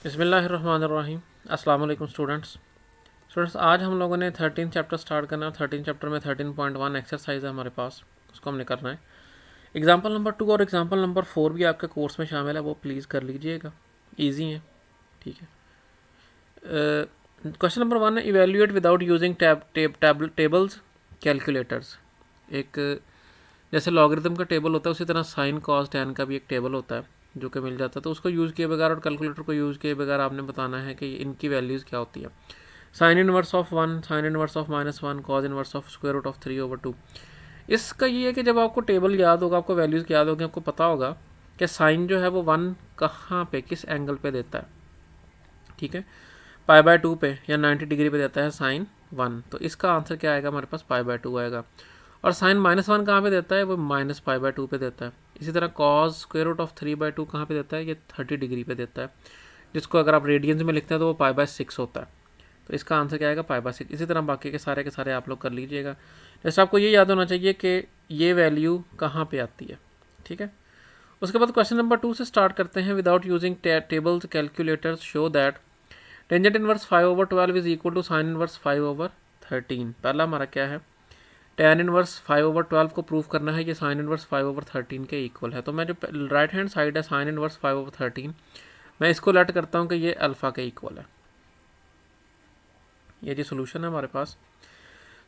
बिस्मिल्लाहिर्रहमानिर्रहीम। अस्सलाम वालेकुम स्टूडेंट्स, आज हम लोगों ने 13 चैप्टर स्टार्ट करना है। 13 चैप्टर में 13.1 एक्सरसाइज है हमारे पास, उसको हमने करना है। एग्जाम्पल नंबर 2 और एग्जाम्पल नंबर 4 भी आपके कोर्स में शामिल है, वो प्लीज़ कर लीजिएगा, ईजी है। ठीक है। क्वेश्चन नंबर 1 है, evaluate without using tables calculators. एक जैसे लॉगरिथम का टेबल होता है, उसी तरह साइन कॉस टैन का भी एक टेबल होता है जो कि मिल जाता है। तो उसको यूज़ किए बगैर और कैलकुलेटर को यूज़ किए बगैर आपने बताना है कि इनकी वैल्यूज़ क्या होती है। Sine inverse of 1, sine inverse of -1, cos inverse of square root of 3/2। इसका ये है कि जब आपको टेबल याद होगा, आपको वैल्यूज़ याद होगी, आपको पता होगा कि साइन जो है वो 1 कहाँ पे, किस एंगल पे देता है। ठीक है, π/2 पे या 90 डिग्री पे देता है साइन 1। तो इसका आंसर क्या आएगा, हमारे पास π/2 आएगा। और साइन -1 कहाँ पे देता है, वो -π/2 पे देता है। इसी तरह कॉस स्क्वायर रूट ऑफ 3/2 कहाँ पे देता है, ये 30 डिग्री पे देता है, जिसको अगर आप रेडियंस में लिखते हैं तो वो π/6 होता है। तो इसका आंसर क्या आएगा, π/6। इसी तरह बाकी के सारे आप लोग कर लीजिएगा। जैसे आपको ये याद होना चाहिए कि ये वैल्यू कहाँ पे आती है। ठीक है। उसके बाद क्वेश्चन नंबर 2 से स्टार्ट करते हैं। Without using tables calculators show that tangent inverse 5/12 is equal to sine inverse 5/13। पहला हमारा क्या है, tan इनवर्स 5/12 को प्रूव करना है, ये साइन इनवर्स 5/13 के इक्वल है। तो मैं जो राइट हैंड साइड है साइन इनवर्स 5/13, मैं इसको लेट करता हूँ कि ये अल्फ़ा के इक्वल है। ये जी सोल्यूशन है हमारे पास।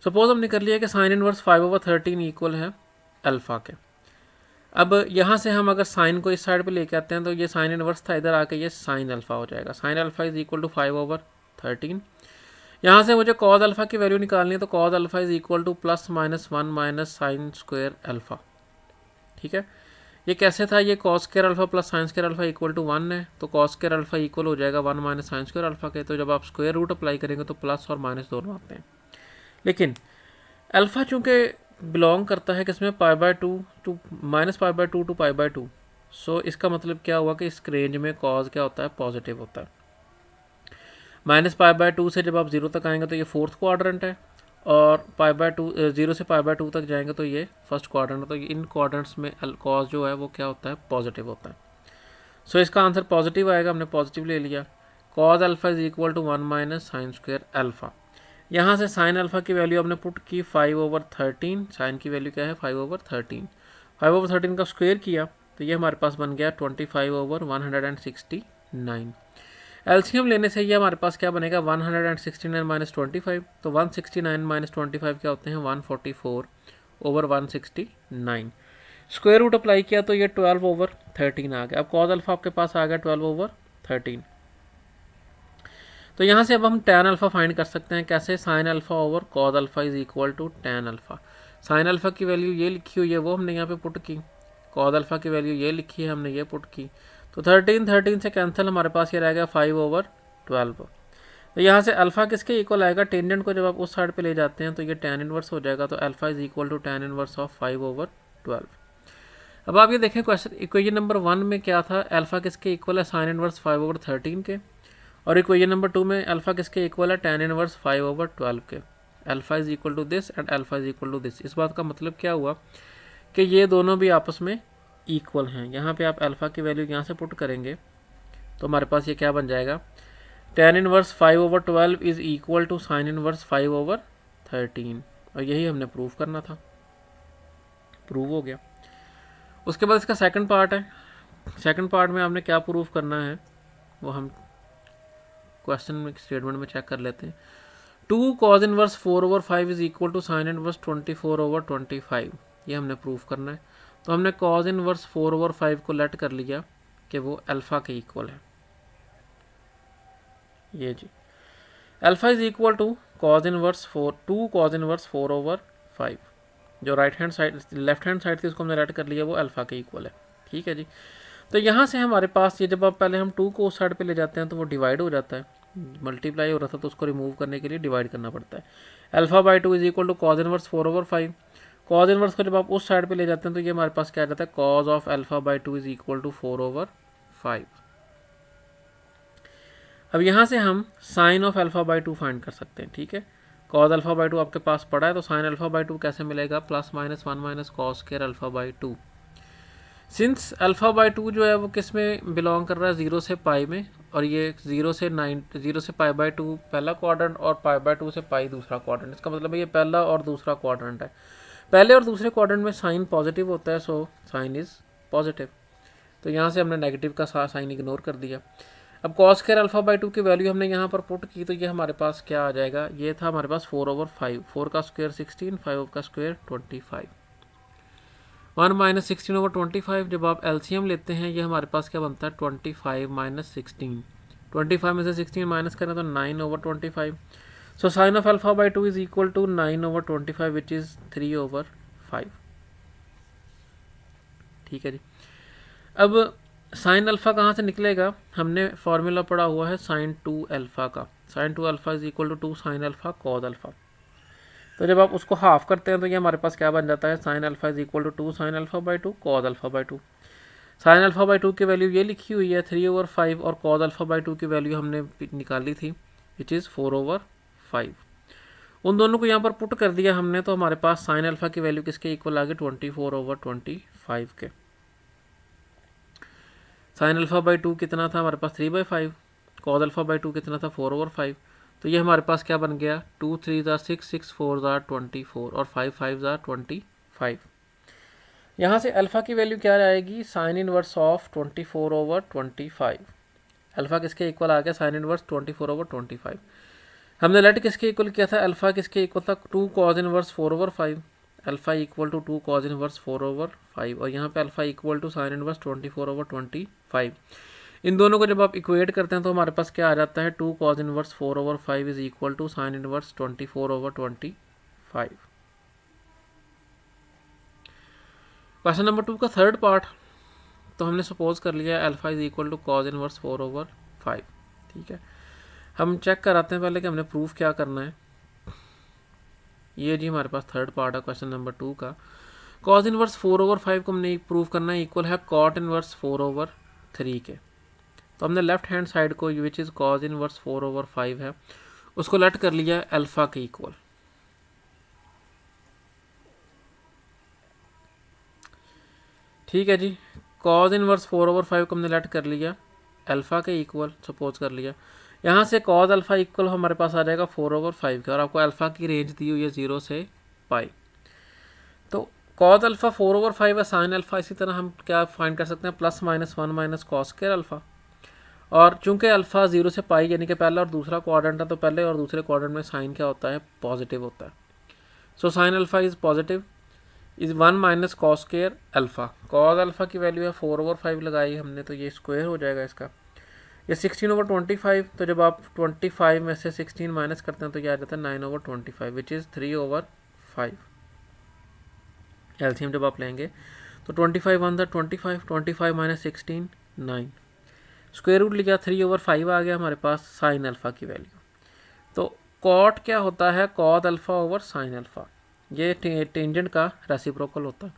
सपोज हमने कर लिया कि साइन इनवर्स 5/13 इक्वल है अल्फ़ा के। अब यहाँ से हम अगर साइन को इस साइड पे लेके आते हैं तो ये साइन इनवर्स था, इधर आके ये साइन अल्फ़ा हो जाएगा। Sine alpha is equal to 5/13। यहाँ से मुझे कॉज अल्फ़ा की वैल्यू निकालनी है, तो cos alpha is equal to +-1 minus sine square alpha. ठीक है। ये कैसे था, ये cos square alpha plus sine square alpha equal to 1 है, तो कॉस स्क्वायर अल्फ़ा इक्वल हो जाएगा 1 माइनस साइन स्क्वायर अल्फ़ा के। तो जब आप स्क्वायर रूट अप्लाई करेंगे तो प्लस और माइनस दोनों आते हैं। लेकिन अल्फ़ा चूँकि बिलोंग करता है किसमें, π/2 टू -π/2 टू π/2। सो इसका मतलब क्या हुआ कि इस रेंज में कॉज क्या होता है, पॉजिटिव होता है। -π/2 से जब आप 0 तक आएंगे तो ये फोर्थ क्वाड्रेंट है, और π/2 0 से π/2 तक जाएंगे तो ये फर्स्ट क्वाड्रेंट है। तो इन क्वाड्रेंट्स में कॉज जो है वो क्या होता है, पॉजिटिव होता है। सो इसका आंसर पॉजिटिव आएगा, हमने पॉजिटिव ले लिया। Cos alpha is equal to 1 minus sine square alpha. यहाँ से साइन अल्फ़ा की वैल्यू हमने पुट की 5/13। साइन की वैल्यू क्या है, 5/13। 5/13 का स्क्वायर किया तो ये हमारे पास बन गया 25/169। एलसीएम लेने से ये हमारे पास क्या बनेगा, 169 माइनस 25। तो 169 माइनस 25 क्या होते हैं, 144/169। स्क्वायर रूट अप्लाई किया तो ये 12/13 आ गया। अब कॉज अल्फ़ा आपके पास आ गया 12/13। तो यहाँ से अब हम टैन अल्फ़ा फाइंड कर सकते हैं। कैसे, sine alpha over cos alpha is equal to tan alpha. Sine alpha की वैल्यू ये लिखी हुई है, वो हमने यहाँ पे पुट की। कॉज अल्फ़ा की वैल्यू ये लिखी है, हमने ये पुट की। तो 13 से कैंसिल, हमारे पास ये रह गया 5/12। तो यहाँ से अल्फ़ा किसके इक्वल आएगा, टेंजेंट को जब आप उस साइड पे ले जाते हैं तो ये टैन इनवर्स हो जाएगा। तो alpha is equal to tan inverse of 5/12। अब आप ये देखें क्वेश्चन इक्वेशन नंबर 1 में क्या था, अल्फ़ा किसके इक्वल है, साइन इनवर्स 5/13 के। और इक्वेशन नंबर 2 में अल्फ़ा किसके इक्वल है, टैन इनवर्स 5/12 के। Alpha is equal to this and alpha is equal to this. इस बात का मतलब क्या हुआ कि ये दोनों भी आपस में इक्वल हैं। यहाँ पे आप अल्फ़ा की वैल्यू यहाँ से पुट करेंगे तो हमारे पास ये क्या बन जाएगा, tan inverse 5/12 is equal to sine inverse 5/13। और यही हमने प्रूव करना था, प्रूव हो गया। उसके बाद इसका सेकंड पार्ट है। सेकंड पार्ट में आपने क्या प्रूव करना है वो हम क्वेश्चन में स्टेटमेंट में चेक कर लेते हैं। 2 cos inverse 4/5 is equal to sine inverse 24/25। ये हमने प्रूव करना है। तो हमने कॉज इनवर्स 4/5 को लेट कर लिया कि वो अल्फ़ा के इक्वल है। ये जी alpha is equal to cos inverse 2 cos inverse 4/5। जो right hand side left hand side थी उसको हमने लेट कर लिया, वो अल्फ़ा के इक्वल है। ठीक है जी। तो यहाँ से हमारे पास ये जब आप पहले हम 2 को उस साइड पे ले जाते हैं तो वो डिवाइड हो जाता है, मल्टीप्लाई हो रहा था तो उसको रिमूव करने के लिए डिवाइड करना पड़ता है। Alpha by two is equal to cos inverse 4/5। Cos inverse को जब आप उस साइड पे ले जाते हैं तो ये हमारे पास क्या आ जाता है, cos of alpha by two is equal to 4/5। अब यहाँ से हम साइन ऑफ अल्फ़ा/2 फाइंड कर सकते हैं। ठीक है, कॉज अल्फ़ा/2 आपके पास पड़ा है, तो साइन अल्फ़ा/2 कैसे मिलेगा, +-1 minus cos square alpha by two. Since alpha by two जो है वो किस में बिलोंग कर रहा है, 0 से पाई में, और ये 0 से पाई बाई टू पहला क्वाड्रेंट और पाई बाई टू से पाई दूसरा क्वाड्रेंट। इसका मतलब है ये पहला और दूसरा क्वाड्रेंट है। पहले और दूसरे क्वाड्रेंट में साइन पॉजिटिव होता है, सो साइन इज़ पॉजिटिव। तो यहाँ से हमने नेगेटिव का साइन इग्नोर कर दिया। अब cos square alpha by two की वैल्यू हमने यहाँ पर पुट की, तो ये हमारे पास क्या आ जाएगा, ये था हमारे पास 4/5, 4 का स्क्वायर 16, 5 का स्क्वायर 25, 1 माइनस 16/25। जब आप एलसीएम लेते हैं ये हमारे पास क्या बनता है, 25 माइनस 16, 25 में से 16 माइनस करें तो 9/25। So sine of alpha by two is equal to 9/25 which is 3/5। ठीक है जी। अब साइन अल्फ़ा कहाँ से निकलेगा, हमने फॉर्मूला पढ़ा हुआ है साइन 2 अल्फ़ा का, sine 2 alpha is equal to 2 sine alpha cos alpha. तो जब आप उसको हाफ करते हैं तो ये हमारे पास क्या बन जाता है, sine alpha is equal to 2 sine alpha by two cos alpha by two. Sine alpha by two की वैल्यू ये लिखी हुई है 3/5, और कॉस अल्फ़ा बाई टू की वैल्यू हमने निकाली थी विच इज़ 4/5। उन दोनों को यहाँ पर पुट कर दिया हमने, तो हमारे पास साइन अल्फ़ा की वैल्यू किसके इक्वल आ गई, 24/25 के। साइन अल्फ़ा बाई टू कितना था हमारे पास, 3/5, कॉस अल्फ़ा बाई टू कितना था, 4/5। तो ये हमारे पास क्या बन गया, 2 3 ज़ा 6, 6 4 ज़ा 24, और 5 5 ज़ा 25। यहाँ से अल्फ़ा की वैल्यू क्या आएगी, साइन इनवर्स ऑफ 24/25। अल्फ़ा किसके इक्वल आ गया, साइन इनवर्स 24/25। हमने लेट किसके इक्वल किया था, अल्फ़ा किसके इक्वल था, 2 cos inverse 4/5। Alpha equal to 2 cos inverse 4/5, और यहाँ पे alpha equal to sine inverse 24/25। इन दोनों को जब आप इक्वेट करते हैं तो हमारे पास क्या आ जाता है, 2 cos inverse 4/5 is equal to sine inverse 24/25। Question number 2 का थर्ड पार्ट, तो हमने सपोज कर लिया alpha is equal to cos inverse 4/5। ठीक है, हम चेक कराते हैं पहले कि हमने प्रूफ क्या करना है। ये जी हमारे पास थर्ड पार्ट है क्वेश्चन नंबर 2 का। कॉस इनवर्स 4/5 को हमने प्रूफ करना है इक्वल है कॉट इनवर्स 4/3 के। तो हमने लेफ्ट हैंड साइड को विच इज़ कॉस इनवर्स 4/5 है उसको लेट कर लिया अल्फ़ा के इक्वल। ठीक है जी, कॉस इनवर्स 4/5 को हमने लेट कर लिया अल्फ़ा के इक्वल, सपोज कर लिया। यहाँ से कॉस अल्फ़ा इक्वल हमारे पास आ जाएगा 4/5 का, और आपको अल्फ़ा की रेंज दी हुई है 0 से पाई। तो कॉस अल्फ़ा 4/5 है, साइन अल्फ़ा इसी तरह हम क्या फाइंड कर सकते हैं, +-1 माइनस कॉस स्क्वायर अल्फ़ा। और चूंकि अल्फ़ा 0 से पाई यानी कि पहला और दूसरा क्वाड्रेंट है, तो पहले और दूसरे क्वाड्रेंट में साइन क्या होता है, पॉजिटिव होता है। So sine alpha is positive is 1 minus cos square alpha. Cos alpha की वैल्यू है 4/5 लगाई हमने, तो ये स्क्वायर हो जाएगा इसका, ये 16/25। तो जब आप 25 में से 16 माइनस करते हैं तो ये आ जाता है 9/25 विच इज़ 3/5। एलसीएम जब आप लेंगे तो 25 1 था 25, 25 माइनस 16 9, स्क्वायर रूट लिया 3/5 आ गया हमारे पास साइन अल्फ़ा की वैल्यू। तो कॉट क्या होता है, cot alpha over sine alpha, ये टेंजेंट का रेसिप्रोकल होता है।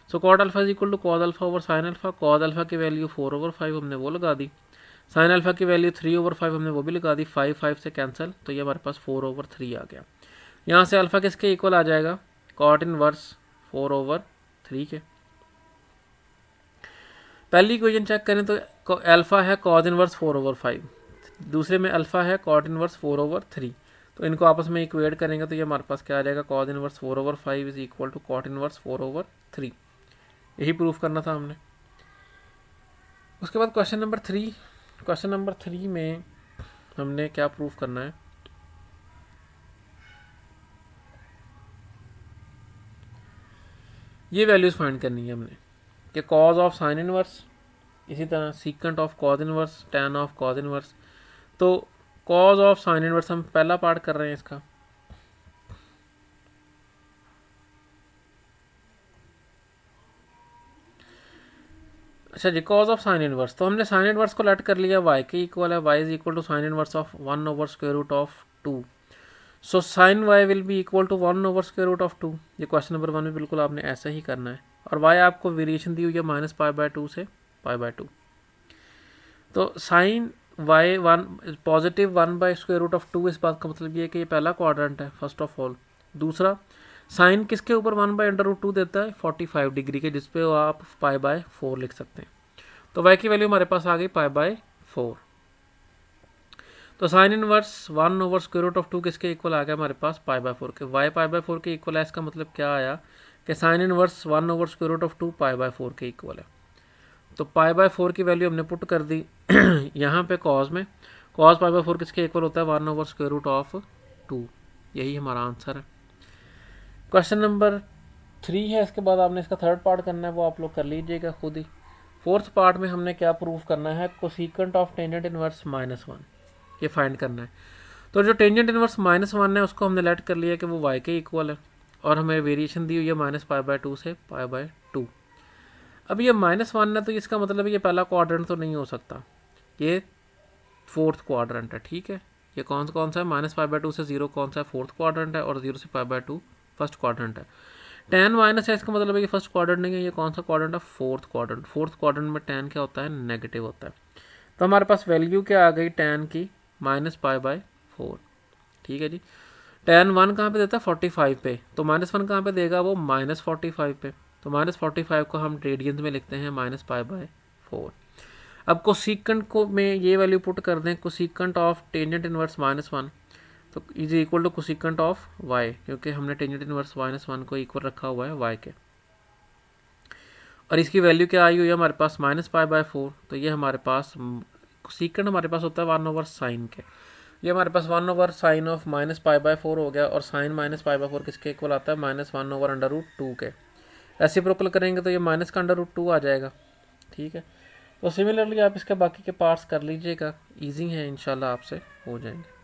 So cot alpha is equal to cot alpha over sine alpha. Cot alpha की वैल्यू 4/5 हमने वो लगा दी, साइन अल्फ़ा की वैल्यू 3/5 हमने वो भी लगा दी, 5 5 से कैंसिल, तो ये हमारे पास 4/3 आ गया। यहाँ से अल्फ़ा किसके इक्वल आ जाएगा, कॉट इनवर्स 4/3 के। पहली इक्वेशन चेक करें तो अल्फ़ा है कॉट इनवर्स 4/5, दूसरे में अल्फ़ा है कॉट इनवर्स 4/3। तो इनको आपस में इक्वेट करेंगे तो ये हमारे पास क्या आ जाएगा, cot inverse 4/5 is equal to cot inverse 4/3। यही प्रूफ करना था हमने। उसके बाद क्वेश्चन नंबर 3, क्वेश्चन नंबर 3 में हमने क्या प्रूफ करना है, ये वैल्यूज़ फाइंड करनी है हमने कि कॉज ऑफ साइन इनवर्स, इसी तरह secant of cause inverse, tan of cause inverse. तो कॉज ऑफ साइन इनवर्स हम पहला पार्ट कर रहे हैं इसका। अच्छा जी, कॉज ऑफ साइन इनवर्स, तो हमने साइन इनवर्स को लेट कर लिया y के इक्वल है, y is equal to sine inverse of 1/√2। So sine y will be equal to 1/√2। ये क्वेश्चन नंबर 1 में बिल्कुल आपने ऐसा ही करना है, और y आपको वेरिएशन दी हुई है -π/2 से π/2। तो साइन y 1 पॉजिटिव 1/√2, इस बात का मतलब ये है कि ये पहला क्वाड्रेंट है फर्स्ट ऑफ ऑल। दूसरा साइन किसके ऊपर 1/√2 देता है 45 डिग्री के, जिसपे आप π/4 लिख सकते हैं। तो y की वैल्यू हमारे पास आ गई π/4। तो साइन इनवर्स 1/√2 किसके इक्वल आ गया हमारे पास π/4 के। y π/4 के इक्वल है, इसका मतलब क्या आया कि साइन इनवर्स 1/√2 π/4 के इक्वल है। तो π/4 की वैल्यू हमने पुट कर दी यहाँ पे कॉज में। कॉज π/4 किसके इक्वल होता है 1/√2। यही हमारा आंसर है। क्वेश्चन नंबर 3 है, इसके बाद आपने इसका थर्ड पार्ट करना है, वो आप लोग कर लीजिएगा खुद ही। फोर्थ पार्ट में हमने क्या प्रूफ करना है, कोसिकेंट ऑफ टेंजेंट इनवर्स -1 ये फाइंड करना है। तो जो टेंजेंट इनवर्स -1 है उसको हमने लेट कर लिया कि वो y के इक्वल है, और हमें वेरिएशन दी हुई है -π/2 से π/2। अब ये -1 है तो इसका मतलब ये पहला क्वाड्रेंट तो नहीं हो सकता, ये फोर्थ क्वाड्रेंट है। ठीक है, ये कौन सा है, -π/2 से 0 कौन सा है, फोर्थ क्वाड्रेंट है, और 0 से π/2 फर्स्ट क्वाड्रेंट है। tan माइनस है, इसका मतलब है ये फर्स्ट क्वाड्रेंट नहीं है, ये कौन सा क्वाड्रेंट है, फोर्थ क्वाड्रेंट। फोर्थ क्वाड्रेंट में tan क्या होता है, नेगेटिव होता है। तो हमारे पास वैल्यू क्या आ गई tan की -π/4। ठीक है जी। tan 1 कहाँ पे देता है 45 पे, तो -1 कहाँ पे देगा वो -45 पे। तो -45 को हम रेडियंस में लिखते हैं -π/4। अब कोसिकेंट को में ये वैल्यू पुट कर दें, कोसिकेंट ऑफ टेंजेंट इनवर्स -1 तो is equal to cosecant of y, क्योंकि हमने टेंजेंट इनवर्स -1 को इक्वल रखा हुआ है y के। और इसकी वैल्यू क्या आई हुई है हमारे पास -π/4। तो ये हमारे पास कोसिकेंट हमारे पास होता है 1/sin के। ये हमारे पास 1/sin ऑफ -π/4 हो गया, और साइन -π/4 किसके इक्वल आता है -1/√2 के। रेसिप्रोकल करेंगे तो ये माइनस का √2 आ जाएगा। ठीक है, तो सिमिलरली आप इसके बाकी के पार्ट्स कर लीजिएगा, ईजी है, इंशाल्लाह आपसे हो जाएंगे।